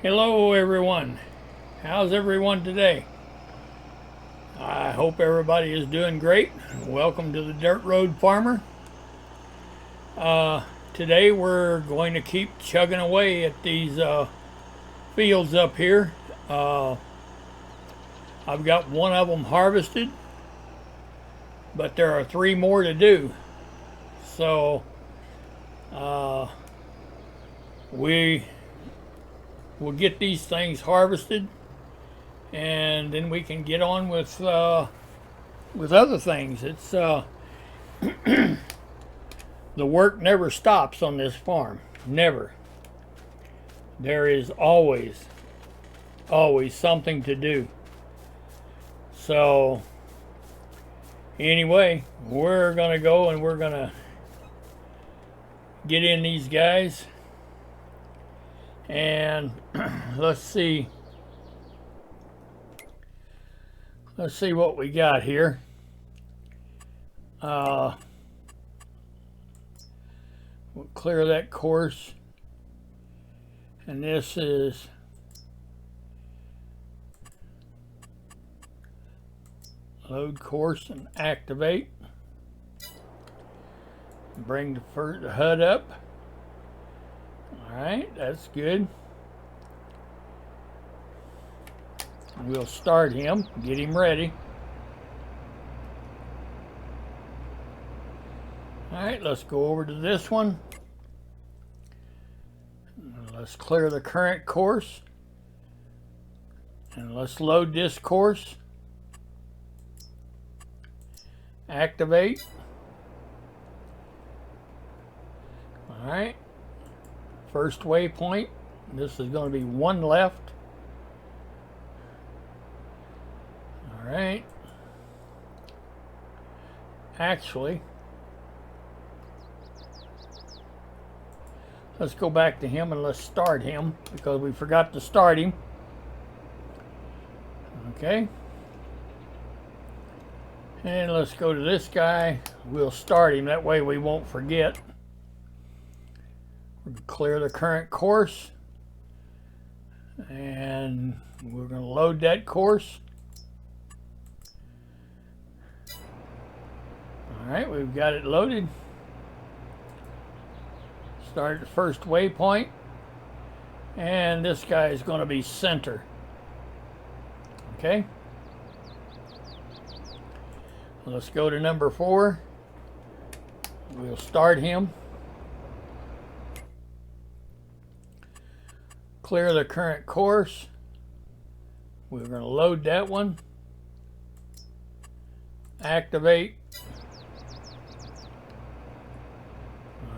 Hello everyone. How's everyone today? I hope everybody is doing great. Welcome to the Dirt Road Farmer. Today we're going to keep chugging away at these fields up here. I've got one of them harvested, but there are 3 more to do. So we'll get these things harvested, and then we can get on with other things. It's the work never stops on this farm. Never. There is always something to do. So anyway, we're gonna go and we're gonna get in these guys, and let's see what we got here. We'll clear that course, and this is load course and activate. Bring the HUD up. Alright, that's good. We'll start him, get him ready. Alright, let's go over to this one. Let's clear the current course. And let's load this course. Activate. Alright. First waypoint. This is going to be 1 left. Alright. Actually, let's go back to him and let's start him, because we forgot to start him. Okay. And let's go to this guy. We'll start him. That way we won't forget. We're going to clear the current course. And we're going to load that course. Alright, we've got it loaded. Start at the first waypoint. And this guy is going to be center. Okay. Let's go to number 4. We'll start him. Clear the current course. We're going to load that one. Activate.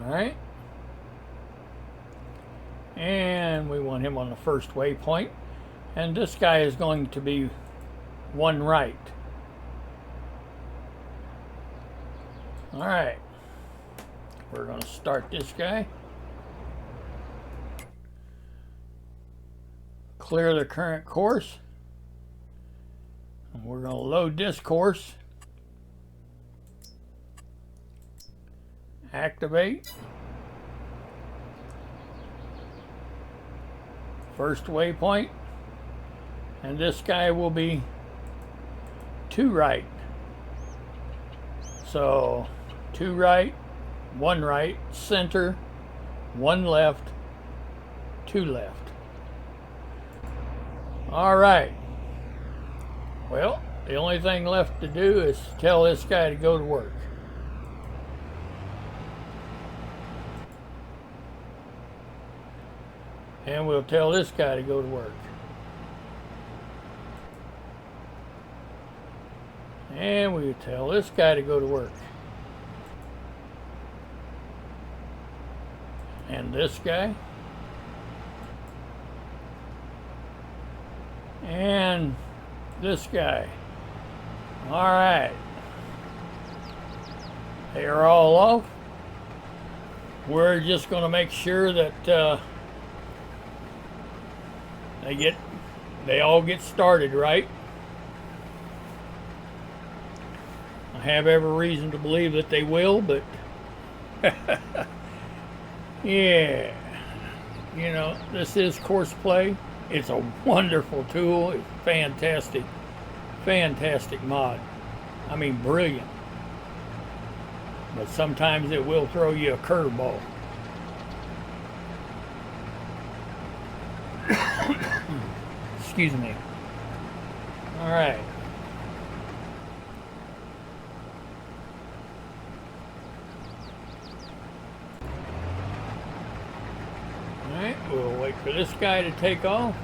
Alright. And we want him on the first waypoint. And this guy is going to be 1 right. Alright. We're going to start this guy. Clear the current course. And we're going to load this course. Activate. First waypoint. And this guy will be 2 right. So 2 right, 1 right, center, 1 left, 2 left. All right. Well, the only thing left to do is tell this guy to go to work. And we'll tell this guy to go to work. And we'll tell this guy to go to work. And this guy. And this guy. All right. They are all off. We're just going to make sure that they all get started right. I have every reason to believe that they will, but yeah, you know, this is Courseplay. It's a wonderful tool. It's fantastic. Fantastic mod. I mean, brilliant. But sometimes it will throw you a curveball. Excuse me. All right. All right, we'll wait for this guy to take off.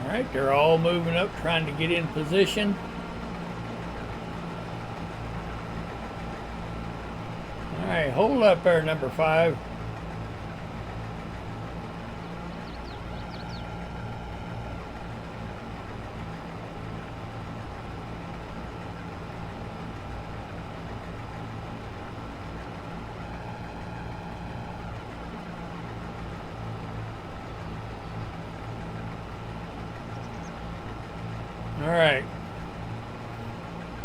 All right, they're all moving up, trying to get in position. All right, hold up there, number 5. All right.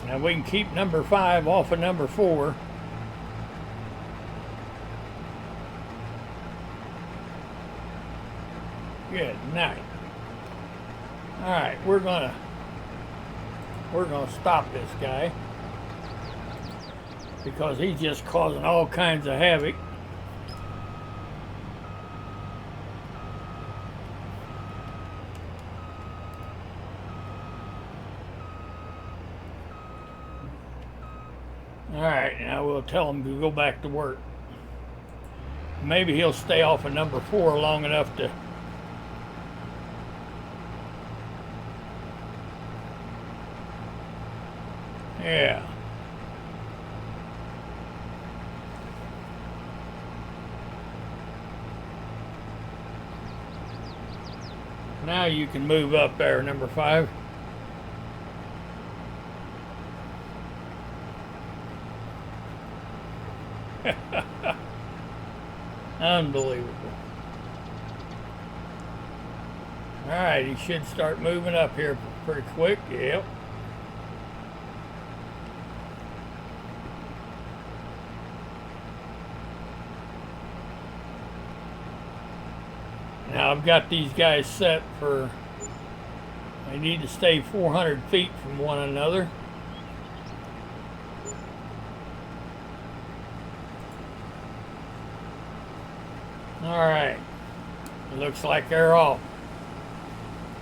Now we can keep number 5 off of number 4. Good night. All right, we're gonna stop this guy because he's just causing all kinds of havoc. All right, now we'll tell him to go back to work. Maybe he'll stay off of number 4 long enough to. Yeah. Now you can move up there, number 5. Unbelievable. All right, he should start moving up here pretty quick. Yep. Now I've got these guys set for, they need to stay 400 feet from one another. All right, it looks like they're off.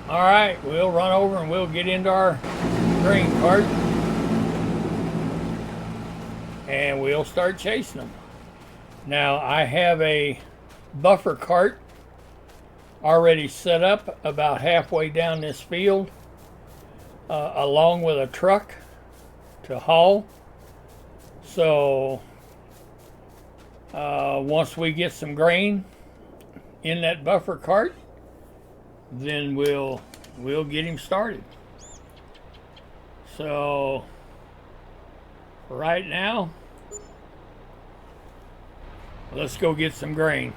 All right, we'll run over and we'll get into our grain cart and we'll start chasing them. Now I have a buffer cart already set up about halfway down this field, along with a truck to haul. So once we get some grain in that buffer cart, then we'll get him started. So right now, let's go get some grain.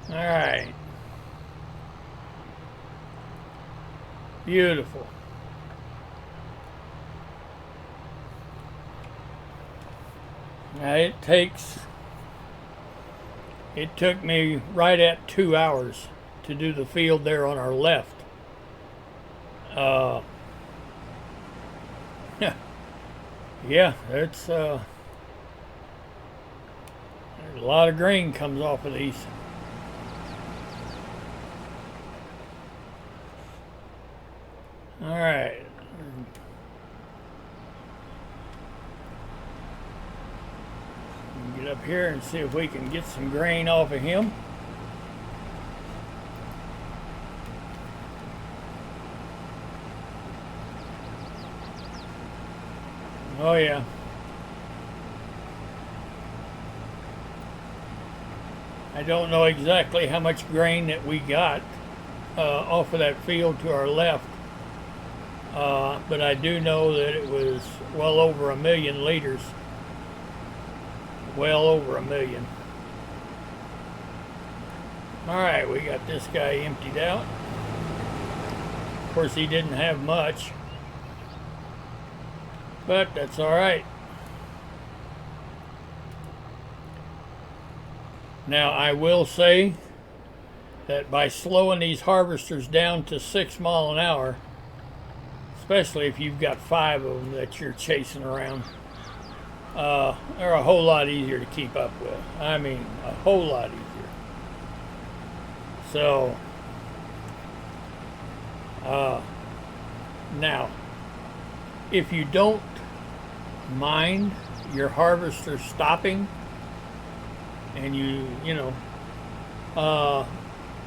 All right. Beautiful. Now it took me right at 2 hours to do the field there on our left. Yeah, it's a lot of grain comes off of these. All right. Get up here and see if we can get some grain off of him. Oh yeah. I don't know exactly how much grain that we got off of that field to our left. But I do know that it was well over 1 million liters. Well over 1 million. All right, we got this guy emptied out. Of course, he didn't have much, but that's all right. Now, I will say that by slowing these harvesters down to 6 miles an hour, especially if you've got 5 of them that you're chasing around, they're a whole lot easier to keep up with. I mean, a whole lot easier. So, now, if you don't mind your harvester stopping, and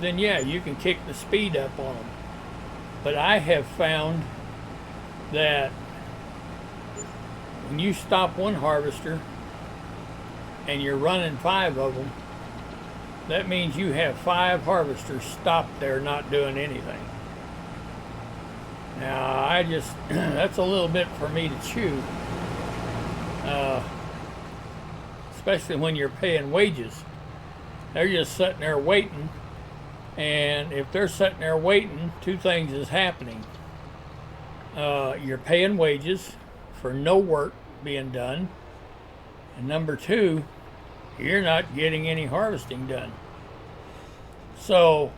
then yeah, you can kick the speed up on them. But I have found that when you stop one harvester and you're running 5 of them, that means you have 5 harvesters stopped there not doing anything. Now, that's a little bit for me to chew. Especially when you're paying wages. They're just sitting there waiting, and if they're sitting there waiting, 2 things is happening. You're paying wages for no work being done, and number 2, you're not getting any harvesting done. So,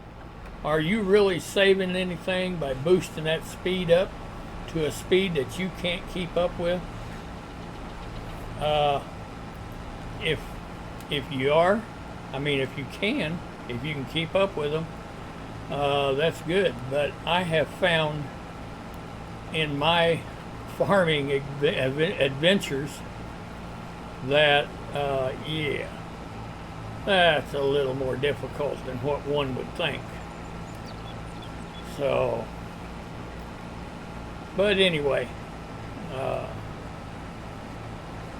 are you really saving anything by boosting that speed up to a speed that you can't keep up with? If you are, if you can keep up with them, that's good. But I have found in my farming adventures that, yeah, that's a little more difficult than what one would think. So, but anyway,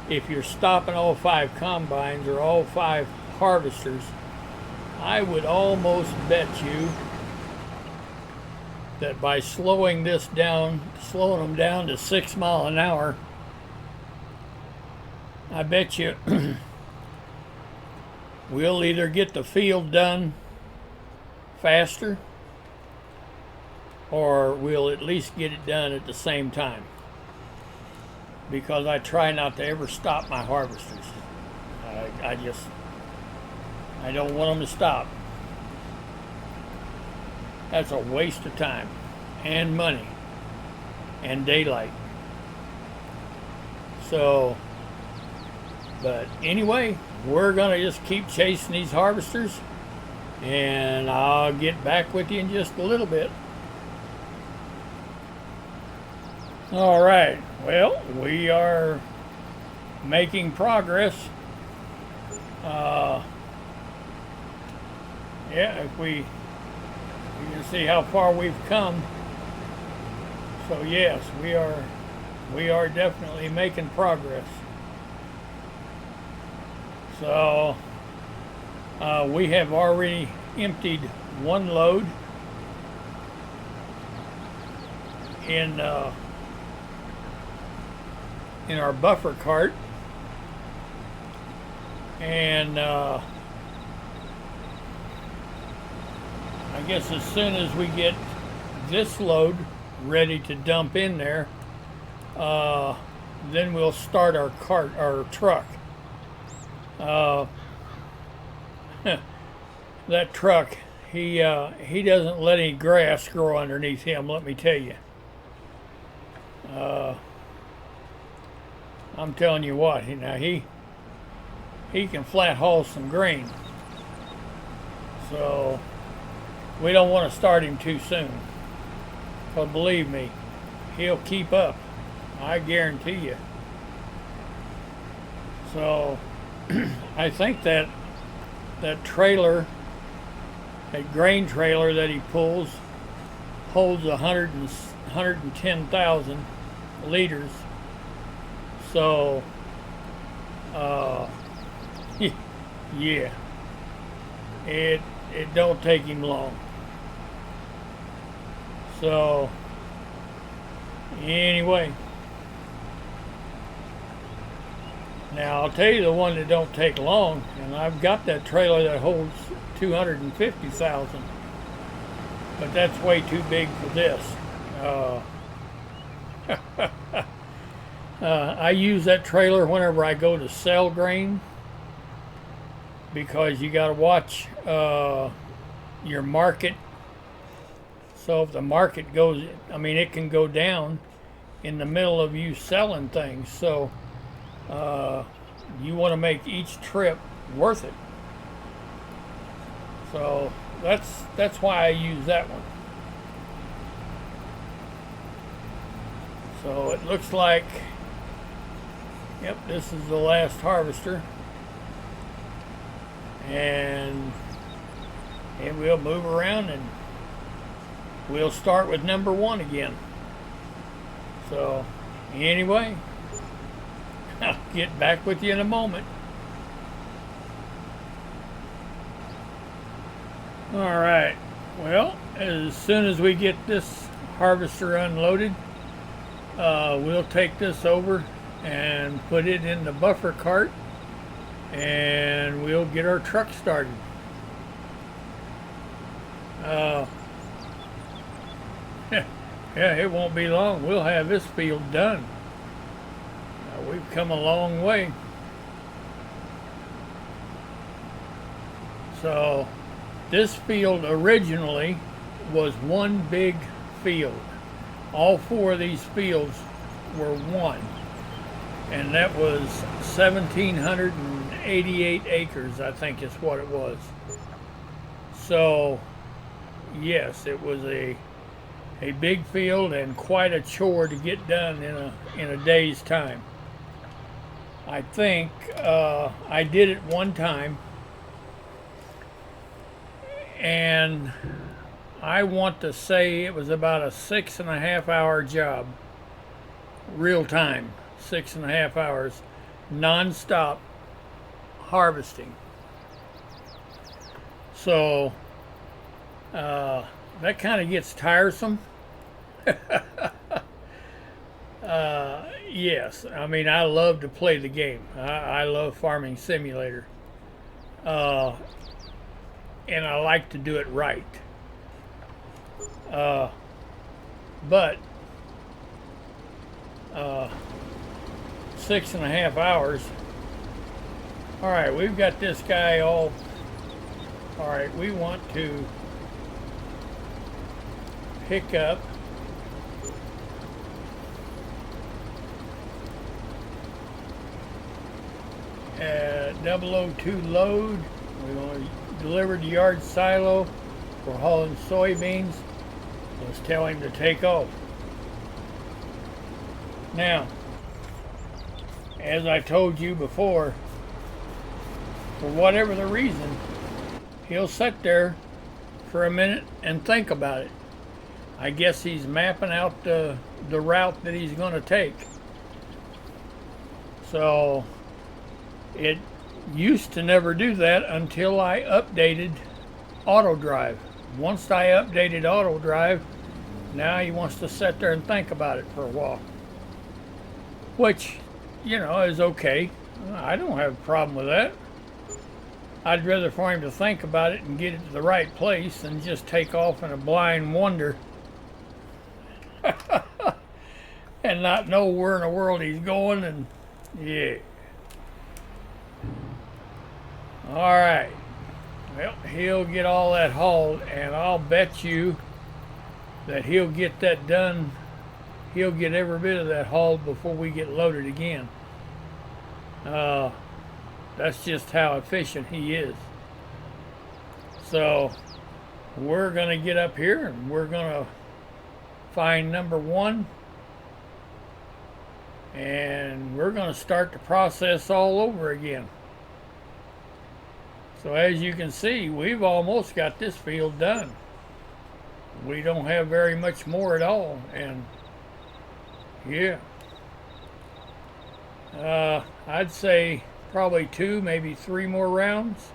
if you're stopping all 5 combines or all 5 harvesters, I would almost bet you that by slowing them down to 6 miles an hour, I bet you we'll either get the field done faster, or we'll at least get it done at the same time. Because I try not to ever stop my harvesters. I don't want them to stop. That's a waste of time and money and daylight. So, but anyway, we're gonna just keep chasing these harvesters, and I'll get back with you in just a little bit. All right, well, we are making progress. Yeah, you can see how far we've come. So yes, we are definitely making progress. So we have already emptied 1 load in our buffer cart, and I guess as soon as we get this load ready to dump in there, then we'll start our truck. That truck, he doesn't let any grass grow underneath him, let me tell you. I'm telling you what, now he can flat haul some grain. So we don't want to start him too soon. But believe me, he'll keep up. I guarantee you. So I think that trailer, that grain trailer that he pulls, holds 110,000 liters. So, yeah, it don't take him long. So, anyway, now I'll tell you the one that don't take long, and I've got that trailer that holds 250,000, but that's way too big for this. Uh, I use that trailer whenever I go to sell grain because you got to watch your market. So if the market goes, I mean, it can go down in the middle of you selling things. So you want to make each trip worth it. So that's why I use that one. So it looks like, yep, this is the last harvester. And we'll move around and we'll start with number 1 again. So anyway, I'll get back with you in a moment. All right, well, as soon as we get this harvester unloaded, we'll take this over and put it in the buffer cart and we'll get our truck started. Yeah, it won't be long. We'll have this field done. We've come a long way. So this field originally was one big field. All 4 of these fields were one, and that was 1,788 acres, I think is what it was. So yes, it was a big field and quite a chore to get done in a day's time. I think I did it one time, and I want to say it was about a 6.5 hour job, real time, 6.5 hours, non-stop harvesting. So that kind of gets tiresome. Yes, I mean, I love to play the game. I love Farming Simulator. And I like to do it right. But 6.5 hours. All right, we've got this guy all right, we want to pick up a 002 load. We want to deliver to yard silo. We're hauling soybeans. Let's tell him to take off. Now, as I told you before, for whatever the reason, he'll sit there for a minute and think about it. I guess he's mapping out the route that he's going to take. So it used to never do that until I updated Autodrive. Once I updated Autodrive, now he wants to sit there and think about it for a while, which, you know, is okay. I don't have a problem with that. I'd rather for him to think about it and get it to the right place than just take off in a blind wonder and not know where in the world he's going. And yeah. All right. Well, he'll get all that hauled, and I'll bet you that he'll get that done. He'll get every bit of that hauled before we get loaded again. That's just how efficient he is. So we're going to get up here and we're going to find number 1, and we're going to start the process all over again. So as you can see, we've almost got this field done. We don't have very much more at all, and yeah, I'd say probably 2, maybe 3 more rounds,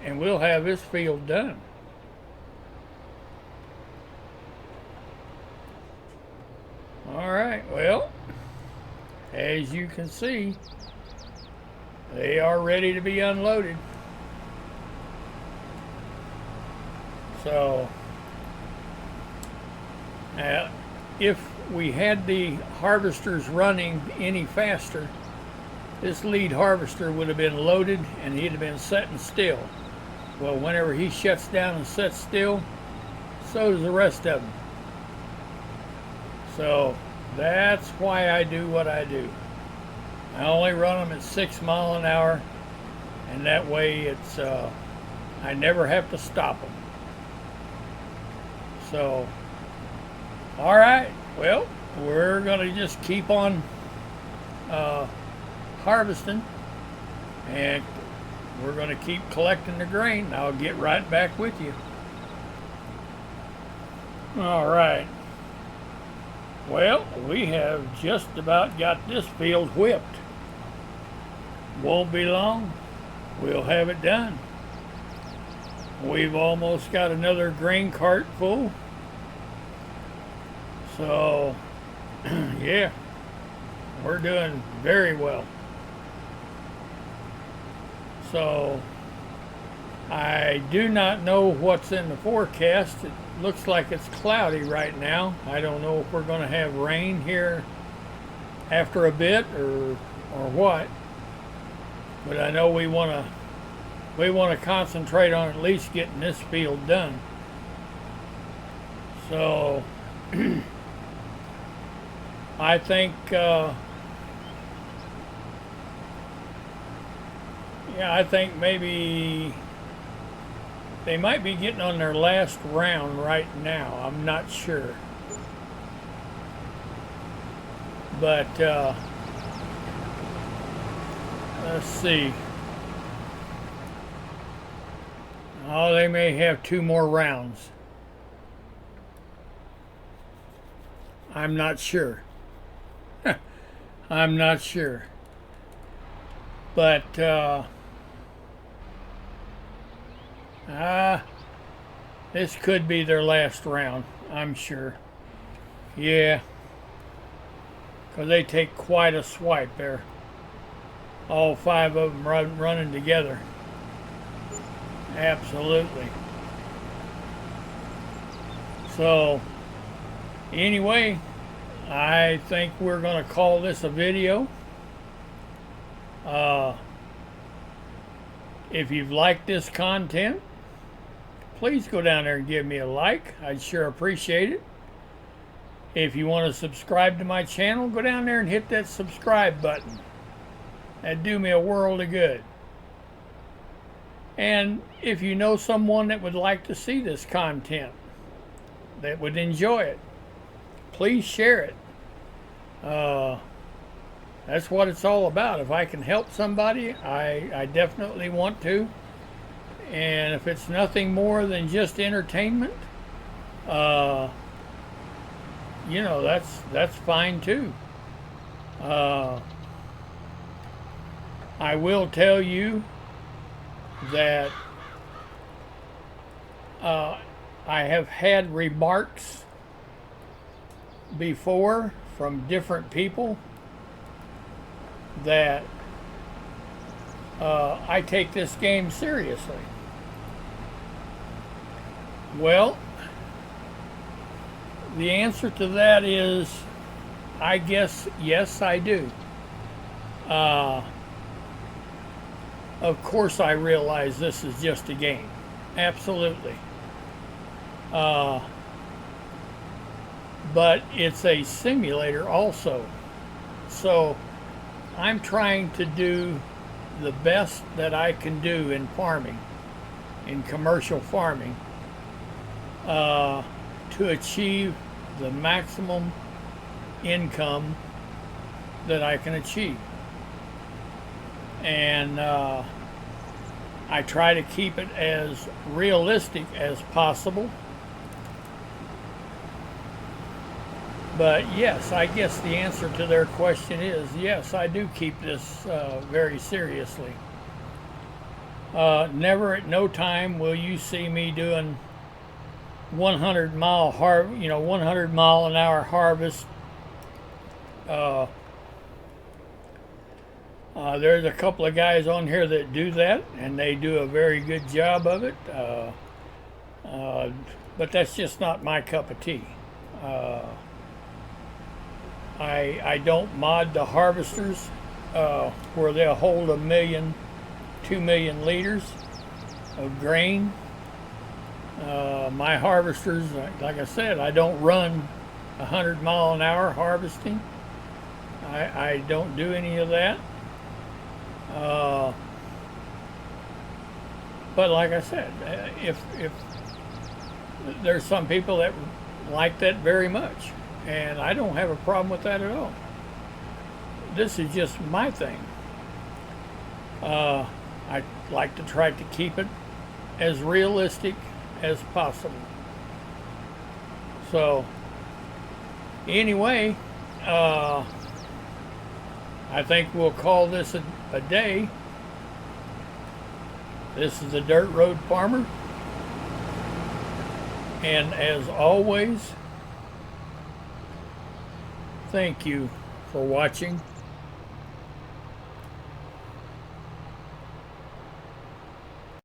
and we'll have this field done. All right, well, as you can see, they are ready to be unloaded. So Uh, if we had the harvesters running any faster, this lead harvester would have been loaded and he'd have been sitting still. Well, whenever he shuts down and sits still, so does the rest of them. So that's why I do what I do. I only run them at 6 miles an hour, and that way it's I never have to stop them. So, all right, well, we're gonna just keep on harvesting, and we're gonna keep collecting the grain. I'll get right back with you. All right. Well, we have just about got this field whipped. Won't be long, we'll have it done. We've almost got another grain cart full. So, yeah, we're doing very well. So, I do not know what's in the forecast. It looks like it's cloudy right now. I don't know if we're going to have rain here after a bit or what. But I know we want to concentrate on at least getting this field done. So I think I think maybe they might be getting on their last round right now. I'm not sure. But let's see. Oh, they may have 2 more rounds. I'm not sure. I'm not sure. But this could be their last round, I'm sure. Yeah. Because they take quite a swipe there. All 5 of them running together. Absolutely. So, anyway, I think we're going to call this a video. If you've liked this content, please go down there and give me a like. I'd sure appreciate it. If you want to subscribe to my channel, go down there and hit that subscribe button. That'd do me a world of good. And if you know someone that would like to see this content, that would enjoy it, please share it. That's what it's all about. If I can help somebody, I definitely want to. And if it's nothing more than just entertainment, you know, that's fine too. I will tell you that I have had remarks before from different people that I take this game seriously. Well, the answer to that is, I guess, yes, I do. Of course I realize this is just a game. Absolutely. But it's a simulator also. So I'm trying to do the best that I can do in farming, in commercial farming, to achieve the maximum income that I can achieve. And I try to keep it as realistic as possible. But yes, I guess the answer to their question is yes, I do keep this very seriously. Never at no time will you see me doing 100 mile an hour harvest. There's a couple of guys on here that do that, and they do a very good job of it. But that's just not my cup of tea. Uh, I don't mod the harvesters where they'll hold 2 million liters of grain. My harvesters, like I said, I don't run 100-mile-an-hour harvesting. I don't do any of that. But like I said, if there's some people that like that very much, and I don't have a problem with that at all. This is just my thing. I like to try to keep it as realistic as possible. So anyway, I think we'll call this a day. This is the Dirt Road Farmer, and as always, thank you for watching.